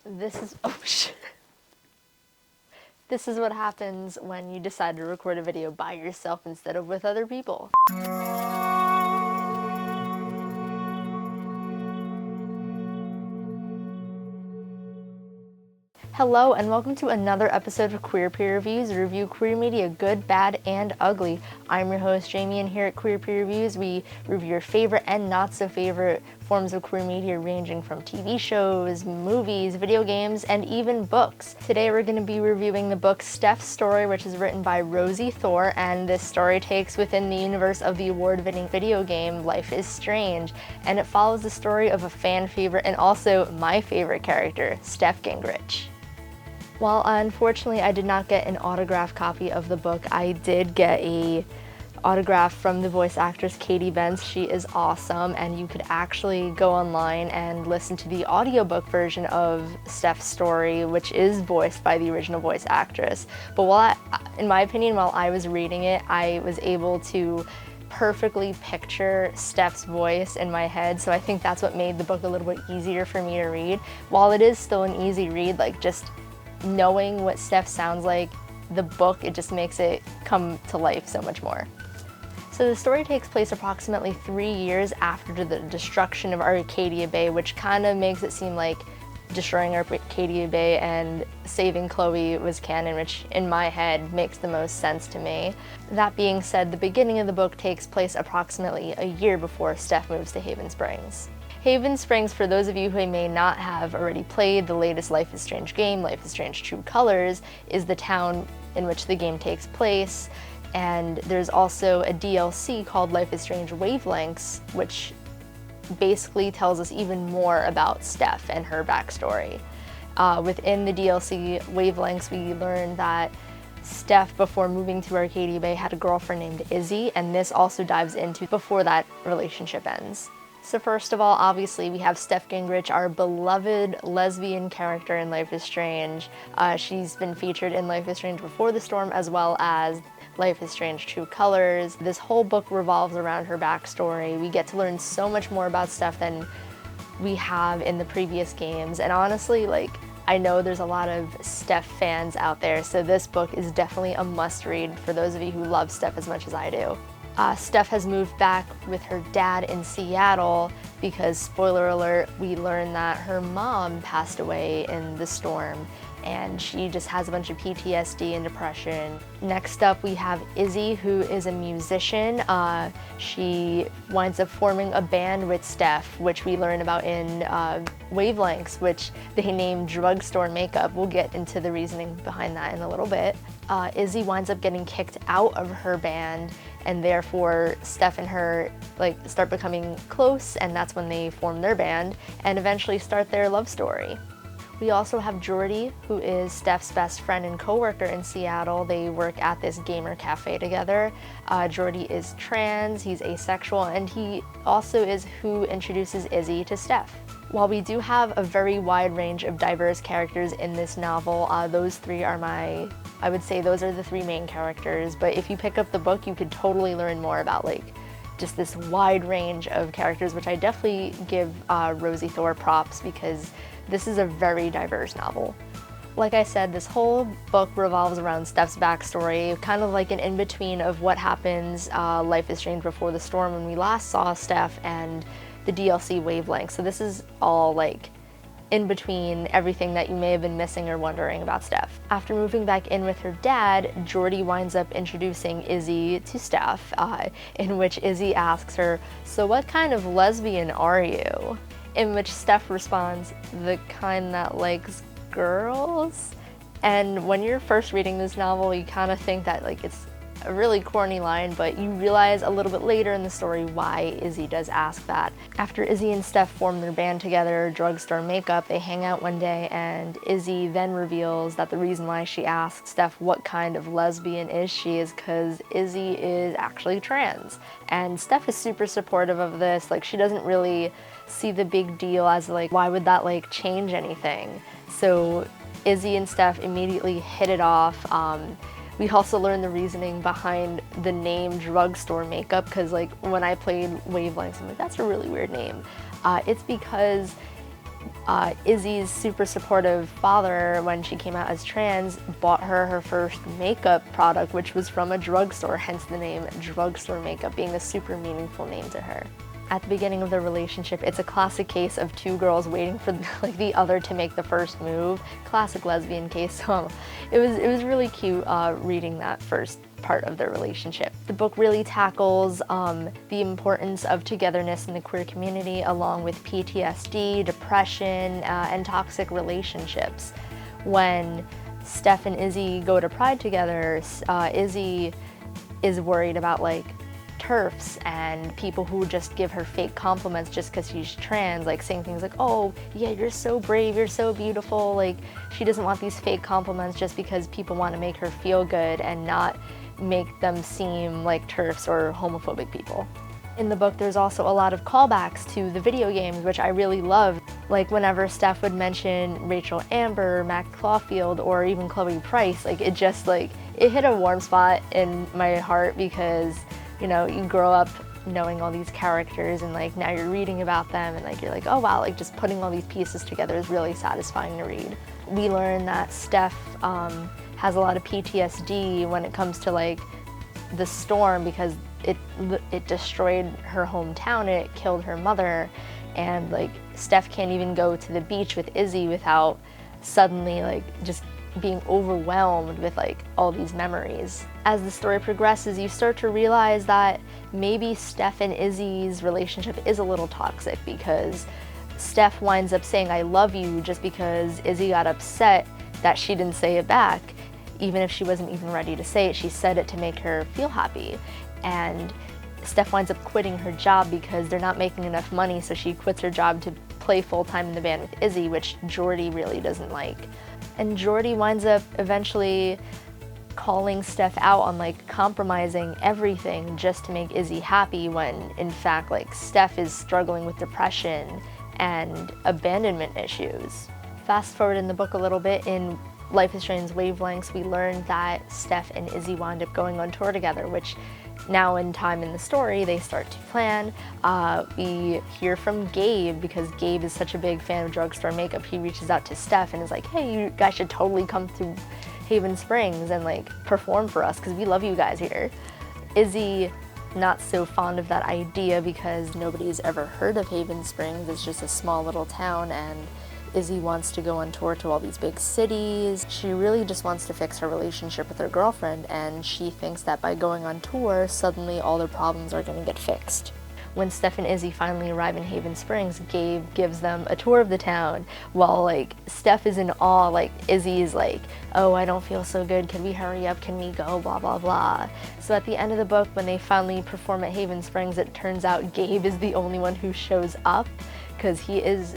This is, oh shit. This is what happens when you decide to record a video by yourself instead of with other people. Hello and welcome to another episode of Queer Peer Reviews, a review queer media, good, bad, and ugly. I'm your host Jamie, and here at Queer Peer Reviews we review your favorite and not so favorite forms of queer media, ranging from TV shows, movies, video games, and even books. Today we're going to be reviewing the book Steph's Story, which is written by Rosiee Thor, and this story takes within the universe of the award-winning video game Life is Strange, and it follows the story of a fan favorite and also my favorite character, Steph Gingrich. While unfortunately I did not get an autographed copy of the book, I did get a autograph from the voice actress Katie Benz. She is awesome, and you could actually go online and listen to the audiobook version of Steph's Story, which is voiced by the original voice actress. But in my opinion, while I was reading it, I was able to perfectly picture Steph's voice in my head, so I think that's what made the book a little bit easier for me to read. While it is still an easy read, just knowing what Steph sounds like, the book, it just makes it come to life so much more. So the story takes place approximately 3 years after the destruction of Arcadia Bay, which kind of makes it seem like destroying Arcadia Bay and saving Chloe was canon, which in my head makes the most sense to me. That being said, the beginning of the book takes place approximately a year before Steph moves to Haven Springs. Haven Springs, for those of you who may not have already played the latest Life is Strange game, Life is Strange True Colors, is the town in which the game takes place. And there's also a DLC called Life is Strange Wavelengths, which basically tells us even more about Steph and her backstory. Within the DLC Wavelengths, we learn that Steph, before moving to Arcadia Bay, had a girlfriend named Izzy, and this also dives into before that relationship ends. So first of all, obviously, we have Steph Gingrich, our beloved lesbian character in Life is Strange. She's been featured in Life is Strange Before the Storm, as well as Life is Strange True Colors. This whole book revolves around her backstory. We get to learn so much more about Steph than we have in the previous games. And honestly, I know there's a lot of Steph fans out there, so this book is definitely a must-read for those of you who love Steph as much as I do. Steph has moved back with her dad in Seattle because, spoiler alert, we learn that her mom passed away in the storm, and she just has a bunch of PTSD and depression. Next up, we have Izzy, who is a musician. She winds up forming a band with Steph, which we learn about in Wavelengths, which they name Drugstore Makeup. We'll get into the reasoning behind that in a little bit. Izzy winds up getting kicked out of her band, and therefore Steph and her start becoming close, and that's when they form their band and eventually start their love story. We also have Jordy, who is Steph's best friend and co-worker in Seattle. They work at this gamer cafe together. Jordy is trans, he's asexual, and he also is who introduces Izzy to Steph. While we do have a very wide range of diverse characters in this novel, those three are I would say those are the three main characters, but if you pick up the book, you could totally learn more about just this wide range of characters, which I definitely give Rosiee Thor props because this is a very diverse novel. Like I said, this whole book revolves around Steph's backstory, kind of like an in-between of what happens Life is Strange Before the Storm when we last saw Steph, and the DLC Wavelength. So this is all in between everything that you may have been missing or wondering about Steph. After moving back in with her dad, Jordy winds up introducing Izzy to Steph, in which Izzy asks her, "So what kind of lesbian are you?" In which Steph responds, "The kind that likes girls." And when you're first reading this novel, you kind of think that it's a really corny line, but you realize a little bit later in the story why Izzy does ask that. After Izzy and Steph form their band together, Drugstore Makeup, they hang out one day, and Izzy then reveals that the reason why she asks Steph what kind of lesbian is she is because Izzy is actually trans. And Steph is super supportive of this. She doesn't really see the big deal as why would that change anything. So Izzy and Steph immediately hit it off. We also learned the reasoning behind the name Drugstore Makeup, because when I played Wavelengths, I'm that's a really weird name. It's because Izzy's super supportive father, when she came out as trans, bought her first makeup product, which was from a drugstore, hence the name Drugstore Makeup being a super meaningful name to her. At the beginning of their relationship, it's a classic case of two girls waiting for like the other to make the first move. Classic lesbian case. So it was really cute reading that first part of their relationship. The book really tackles the importance of togetherness in the queer community, along with PTSD, depression, and toxic relationships. When Steph and Izzy go to Pride together, Izzy is worried about like TERFs and people who just give her fake compliments just because she's trans, like saying things like, oh yeah, you're so brave, you're so beautiful. Like, she doesn't want these fake compliments just because people want to make her feel good and not make them seem like TERFs or homophobic people. In the book, there's also a lot of callbacks to the video games, which I really love. Like whenever Steph would mention Rachel Amber, Mac Caulfield, or even Chloe Price, like it just like, it hit a warm spot in my heart because, you know, you grow up knowing all these characters and like now you're reading about them and like you're like, oh wow, like just putting all these pieces together is really satisfying to read. We learn that Steph has a lot of PTSD when it comes to like the storm because it destroyed her hometown and it killed her mother, and like Steph can't even go to the beach with Izzy without suddenly like just being overwhelmed with like all these memories. As the story progresses, you start to realize that maybe Steph and Izzy's relationship is a little toxic because Steph winds up saying I love you just because Izzy got upset that she didn't say it back. Even if she wasn't even ready to say it, she said it to make her feel happy. And Steph winds up quitting her job because they're not making enough money, so she quits her job to play full-time in the band with Izzy, which Jordy really doesn't like. And Jordy winds up eventually calling Steph out on like compromising everything just to make Izzy happy, when in fact like Steph is struggling with depression and abandonment issues. Fast forward in the book a little bit, in Life is Strange Wavelengths, we learned that Steph and Izzy wound up going on tour together, which now in time in the story they start to plan. We hear from Gabe because Gabe is such a big fan of Drugstore Makeup. He reaches out to Steph and is like, hey, you guys should totally come to Haven Springs and like perform for us because we love you guys here. Izzy, not so fond of that idea because nobody's ever heard of Haven Springs. It's just a small little town, and Izzy wants to go on tour to all these big cities. She really just wants to fix her relationship with her girlfriend, and she thinks that by going on tour, suddenly all their problems are going to get fixed. When Steph and Izzy finally arrive in Haven Springs, Gabe gives them a tour of the town while like Steph is in awe. Like Izzy's like, oh, I don't feel so good, can we hurry up, can we go, blah blah blah. So at the end of the book, when they finally perform at Haven Springs, it turns out Gabe is the only one who shows up because he is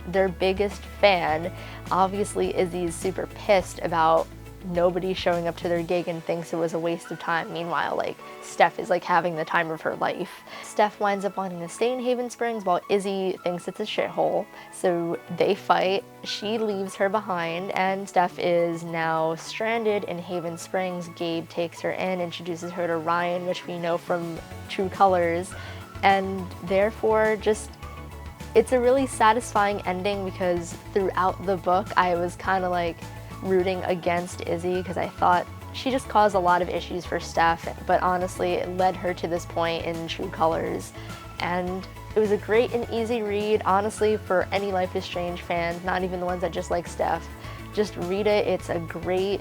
their biggest fan. Obviously Izzy's super pissed about nobody showing up to their gig and thinks it was a waste of time. Meanwhile, like Steph is like having the time of her life. Steph winds up wanting to stay in Haven Springs while Izzy thinks it's a shithole. So they fight, she leaves her behind, and Steph is now stranded in Haven Springs. Gabe takes her in, introduces her to Ryan, which we know from True Colors, and therefore just it's a really satisfying ending because throughout the book I was kind of like rooting against Izzy because I thought she just caused a lot of issues for Steph, but honestly it led her to this point in True Colors, and it was a great and easy read, honestly, for any Life is Strange fans, not even the ones that just like Steph. Just read it. It's a great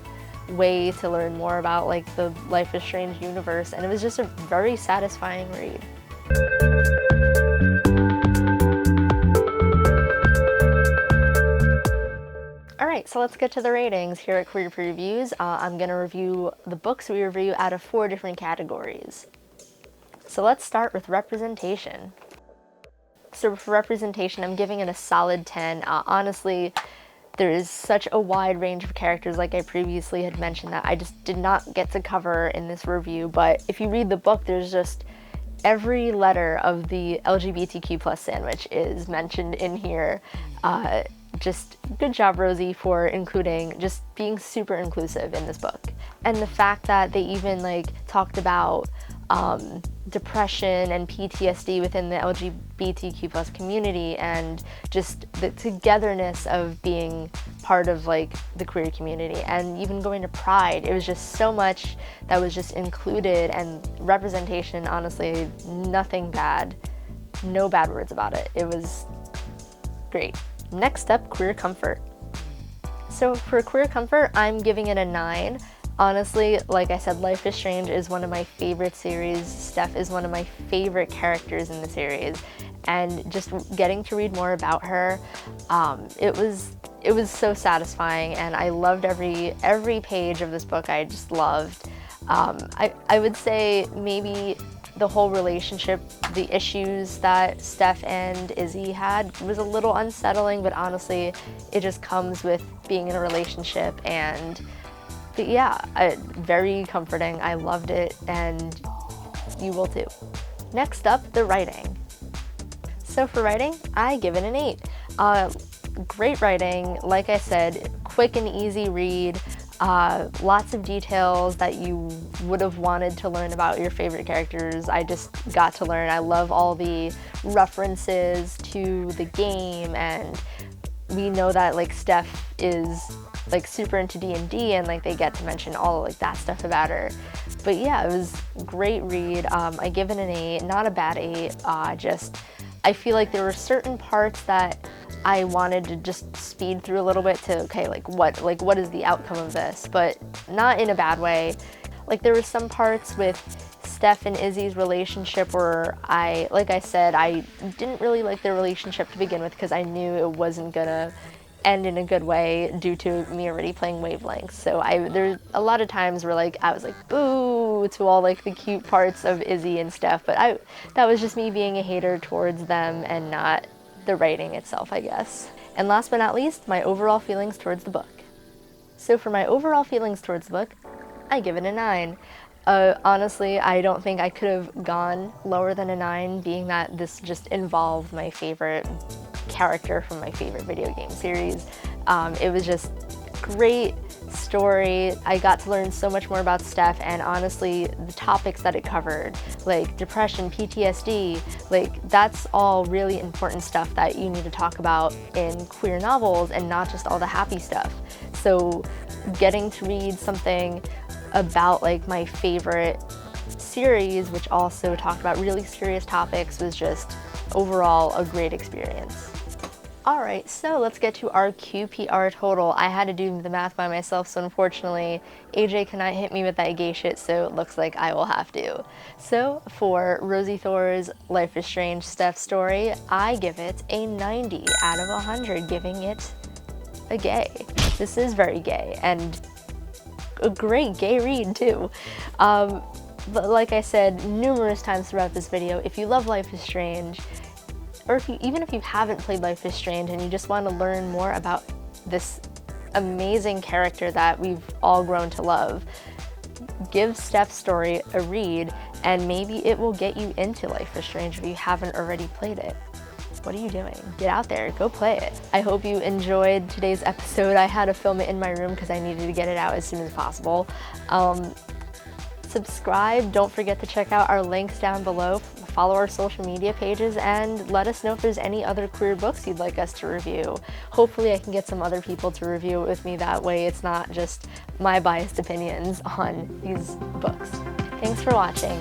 way to learn more about like the Life is Strange universe, and it was just a very satisfying read. Alright, so let's get to the ratings here at Queer Previews. I'm going to review the books we review out of 4 different categories. So let's start with representation. So for representation, I'm giving it a solid 10. Honestly, there is such a wide range of characters, like I previously had mentioned, that I just did not get to cover in this review. But if you read the book, there's just every letter of the LGBTQ+ sandwich is mentioned in here. Just good job, Rosie, for including, just being super inclusive in this book. And the fact that they even like talked about depression and PTSD within the LGBTQ+ community, and just the togetherness of being part of like the queer community, and even going to Pride. It was just so much that was just included, and representation, honestly, nothing bad, no bad words about it. It was great. Next up, queer comfort. So for queer comfort, I'm giving it a 9. Honestly, like I said, Life is Strange is one of my favorite series. Steph is one of my favorite characters in the series, and just getting to read more about her, it was so satisfying, and I loved every page of this book. I just loved. I would say maybe the whole relationship, the issues that Steph and Izzy had was a little unsettling, but honestly, it just comes with being in a relationship. But yeah, very comforting. I loved it, and you will too. Next up, the writing. So for writing, I give it an 8. Great writing, like I said, quick and easy read, lots of details that you would have wanted to learn about your favorite characters. I just got to learn. I love all the references to the game, and we know that like Steph is like super into D&D, and like they get to mention all of like that stuff about her. But yeah, it was a great read. I give it an 8, not a bad 8. I feel like there were certain parts that I wanted to just speed through a little bit to, okay, what is the outcome of this? But not in a bad way. Like there were some parts with Steph and Izzy's relationship where like I said, I didn't really like their relationship to begin with, because I knew it wasn't gonna end in a good way due to me already playing Wavelengths. So there's a lot of times where like I was like boo to all like the cute parts of Izzy and Steph, but that was just me being a hater towards them and not the writing itself, I guess. And last but not least, my overall feelings towards the book. So for my overall feelings towards the book, I give it a 9. Honestly, I don't think I could have gone lower than a 9, being that this just involved my favorite character from my favorite video game series. It was just great story. I got to learn so much more about Steph, and honestly, the topics that it covered, like depression, PTSD, like that's all really important stuff that you need to talk about in queer novels, and not just all the happy stuff. So getting to read something about like my favorite series, which also talked about really serious topics, was just overall a great experience. Alright, so let's get to our QPR total. I had to do the math by myself, so unfortunately AJ cannot hit me with that gay shit, so it looks like I will have to. So for Rosiee Thor's Life is Strange Steph story, I give it a 90 out of 100, giving it a gay. This is very gay, and a great gay read too. But like I said numerous times throughout this video, if you love Life is Strange, or even if you haven't played Life is Strange and you just want to learn more about this amazing character that we've all grown to love, give Steph's story a read, and maybe it will get you into Life is Strange if you haven't already played it. What are you doing? Get out there, go play it. I hope you enjoyed today's episode. I had to film it in my room because I needed to get it out as soon as possible. Subscribe, don't forget to check out our links down below, follow our social media pages, and let us know if there's any other queer books you'd like us to review. Hopefully I can get some other people to review it with me, that way it's not just my biased opinions on these books. Thanks for watching.